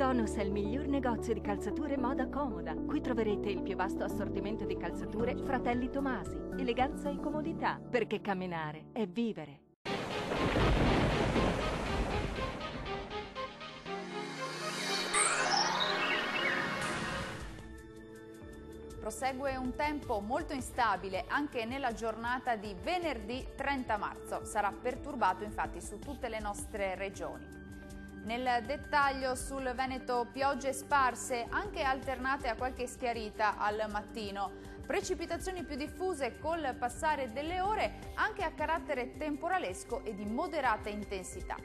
Tonus è il miglior negozio di calzature moda comoda. Qui troverete il più vasto assortimento di calzature Fratelli Tomasi. Eleganza e comodità, perché camminare è vivere. Prosegue un tempo molto instabile anche nella giornata di venerdì 30 marzo. Sarà perturbato infatti su tutte le nostre regioni. Nel dettaglio sul Veneto piogge sparse, anche alternate a qualche schiarita al mattino. Precipitazioni più diffuse col passare delle ore, anche a carattere temporalesco e di moderata intensità.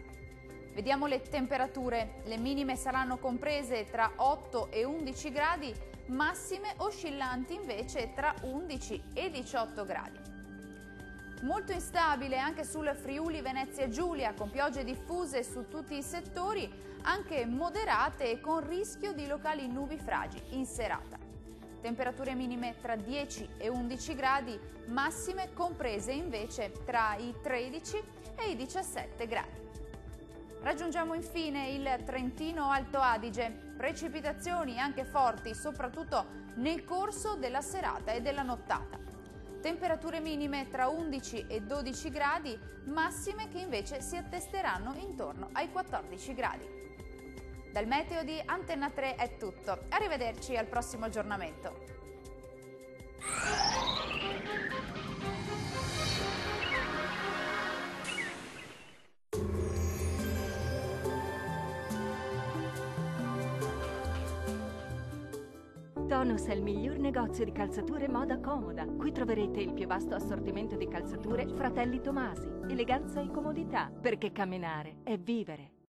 Vediamo le temperature. Le minime saranno comprese tra 8 e 11 gradi, massime oscillanti invece tra 11 e 18 gradi. Molto instabile anche sul Friuli Venezia Giulia, con piogge diffuse su tutti i settori, anche moderate e con rischio di locali nubifragi in serata. Temperature minime tra 10 e 11 gradi, massime comprese invece tra i 13 e i 17 gradi. Raggiungiamo infine il Trentino Alto Adige, precipitazioni anche forti soprattutto nel corso della serata e della nottata. Temperature minime tra 11 e 12 gradi, massime che invece si attesteranno intorno ai 14 gradi. Dal meteo di Antenna 3 è tutto, arrivederci al prossimo aggiornamento. Tonus è il miglior negozio di calzature moda comoda. Qui troverete il più vasto assortimento di calzature Fratelli Tomasi. Eleganza e comodità, perché camminare è vivere.